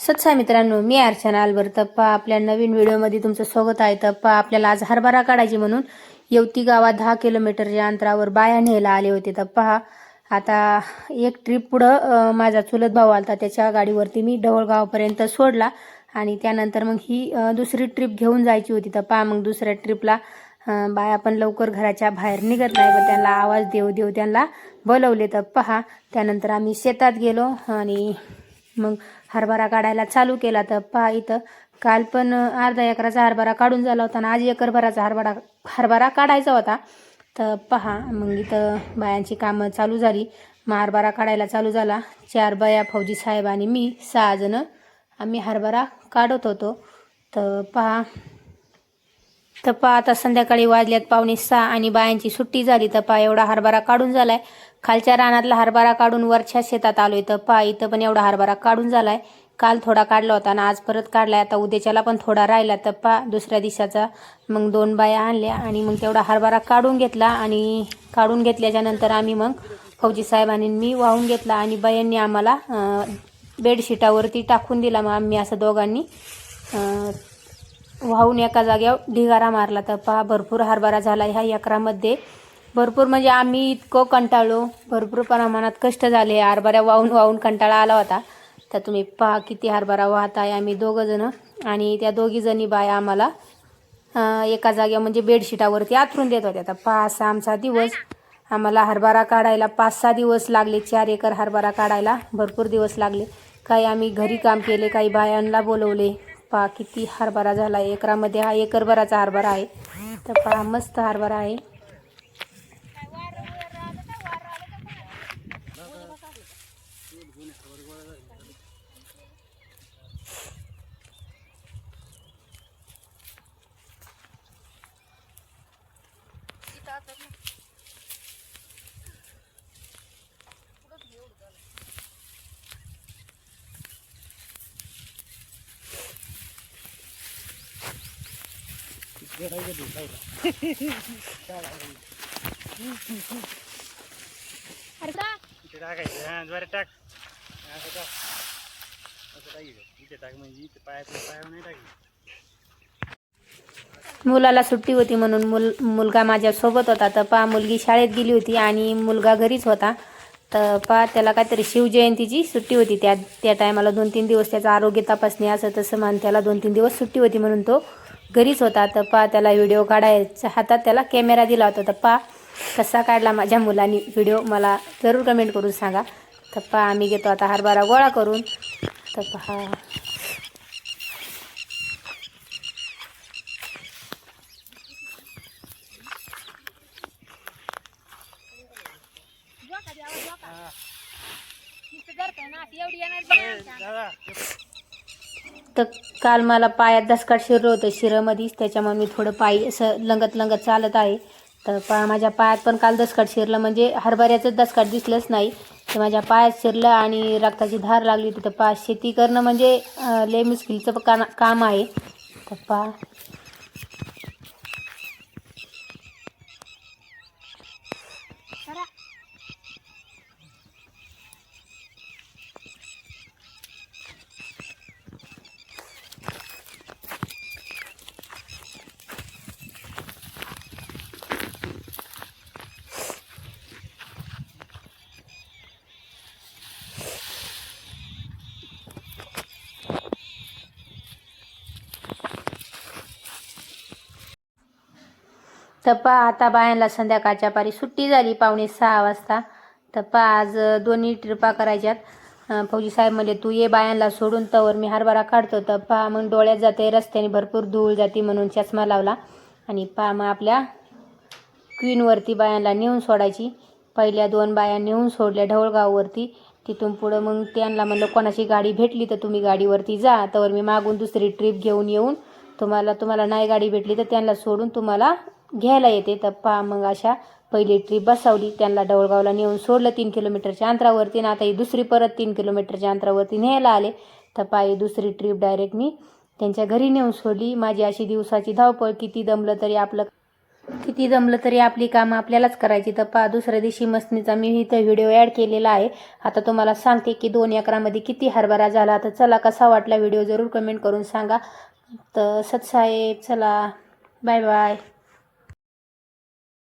सत्सा मित्रांनो, मी अर्चना अलवर. तप्पा आपल्या नवीन व्हिडिओमध्ये तुमचं स्वागत आहे. तप्पा आपल्याला आज हरभरा काढायची म्हणून येवती गावात 10 किलोमीटरच्या अंतरावर बाया न्यायला आले होते. तप्पा आता एक ट्रिप पुढं माझा चुलत भाऊ आलता, त्याच्या गाडीवरती मी ढवळगावपर्यंत सोडला आणि त्यानंतर मग ही दुसरी ट्रिप घेऊन जायची होती. तप्पा मग दुसऱ्या ट्रिपला बाया पण लवकर घराच्या बाहेर निघत नाही, पण त्यांना आवाज देऊ देऊ त्यांना बोलवले. तप्पा त्यानंतर आम्ही शेतात गेलो आणि मग हरभरा काढायला चालू केला. तर पहा इथं काल पण अर्धा एकराचा हरभरा काढून झाला होता आणि आज एकरभराचा हरभरा काढायचा होता. तर पहा मग इथं बायांची कामं चालू झाली. मग हरभरा काढायला चालू झाला. 4 बाया, फौजी साहेब आणि मी 6 जण आम्ही हरभरा काढत होतो. तर पहा आता संध्याकाळी वाजल्यात 5:45 आणि बायांची सुट्टी झाली. पहा एवढा हरभरा काढून झालाय. खालच्या रानातला हरभरा काढून वरच्या शेतात आलोय. पहा इथं पण एवढा हरभरा काढून झालाय. काल थोडा काढला होता आणि आज परत काढलाय. आता उद्याच्याला पण थोडा राहिला. पहा दुसऱ्या दिवसाचा मग 2 बाया आणल्या आणि मग तेवढा हरभरा काढून घेतला आणि काढून घेतल्याच्या नंतर आम्ही मग फौजी साहेबांनी मी वाहून घेतला आणि बायांनी आम्हाला बेडशीटावरती टाकून दिला. मग आम्ही असं दोघांनी वाहून एका जागेवर ढिगारा मारला. तर पहा भरपूर हरभरा झाला ह्या एकरामध्ये. भरपूर म्हणजे आम्ही इतकं कंटाळलो, भरपूर प्रमाणात कष्ट झाले. हरभरा वाहून वाहून कंटाळा आला होता. तर तुम्ही पहा किती हरभरा वाहत आहे. आम्ही 2 जण आणि त्या 2 जणी बाया आम्हाला एका जागेवर म्हणजे बेडशीटावरती आथरून देत होत्या. तर पहा असा आमचा दिवस. आम्हाला हरभरा काढायला 5-6 दिवस लागले. 4 एकर हरभरा काढायला भरपूर दिवस लागले. काही आम्ही घरी काम केले, काही बायांना बोलवले. पहा किती हरभरा झाला एकरामध्ये. हा एकरभराचा हरभरा आहे. तर पहा मस्त हरभरा आहे. मुलाला सुट्टी होती म्हणून मुलगा माझ्या सोबत होता. तर पहा मुलगी शाळेत गेली होती आणि मुलगा घरीच होता. तर पहा त्याला काहीतरी शिवजयंतीची सुट्टी होती. त्या टायमाला 2-3 दिवस त्याचा आरोग्य तपासणी असं तसं मान त्याला 2-3 दिवस सुट्टी होती म्हणून तो घरीच होता. तर पहा त्याला व्हिडिओ काढायचा हातात त्याला कॅमेरा दिला होता. तर पहा कसा काढला माझ्या मुलांनी व्हिडिओ मला जरूर कमेंट करून सांगा. तर पहा आम्ही घेतो आता हरभरा गोळा करून. तर पहा तर काल मला पायात दसकाट शिरलं होतं शिरमध्येच, त्याच्यामुळे मी थोडं पायी असं लंगत लंगत चालत आहे. तर माझ्या पायात पण काल दसकाट शिरलं, म्हणजे हरभऱ्याचं दसकाट दिसलंच नाही, ते माझ्या पायात शिरलं आणि रक्ताची धार लागली. तर शेती करणं म्हणजे लय मुश्किलचं काम आहे. तर आता बायांना संध्याकाळच्या पारी सुट्टी झाली 5:45 वाजता. आज 2 ट्रिपा करायच्यात. फौजी साहेब म्हणले तू ये बायांना सोडून, तवर मी हरभरा काढतो. तर मग डोळ्यात जाते, रस्त्याने भरपूर धूळ जाते म्हणून चष्मा लावला आणि मग आपल्या क्वीनवरती बायांना नेऊन सोडायची. पहिल्या 2 बाया नेऊन सोडल्या ढवळगाववरती. तिथून पुढं मग त्यांना म्हणलं कोणाची गाडी भेटली तर तुम्ही गाडीवरती जा, तवर मी मागून दुसरी ट्रिप घेऊन येऊन तुम्हाला नाही गाडी भेटली तर त्यांना सोडून तुम्हाला घ्यायला येते. तर मग अशा पहिली ट्रिप बसवली, त्यांना ढवळगावला नेऊन सोडलं 3 किलोमीटरच्या अंतरावरती. आणि आता ही दुसरी परत 3 किलोमीटरच्या अंतरावरती न्यायला आले. तर ही दुसरी ट्रिप डायरेक्ट मी त्यांच्या घरी नेऊन सोडली. माझी अशी दिवसाची धावपळ. किती दमलं तरी आपलं किती जमलं तरी आपली कामं आपल्यालाच करायची. तर पहा दुसऱ्या दिवशी मसनीचा मी इथं व्हिडिओ ॲड केलेला आहे. आता तुम्हाला सांगते की 2 एकरामध्ये किती हरभरा झाला. तर चला कसा वाटला व्हिडिओ जरूर कमेंट करून सांगा. तर सत साहेब चला बाय बाय.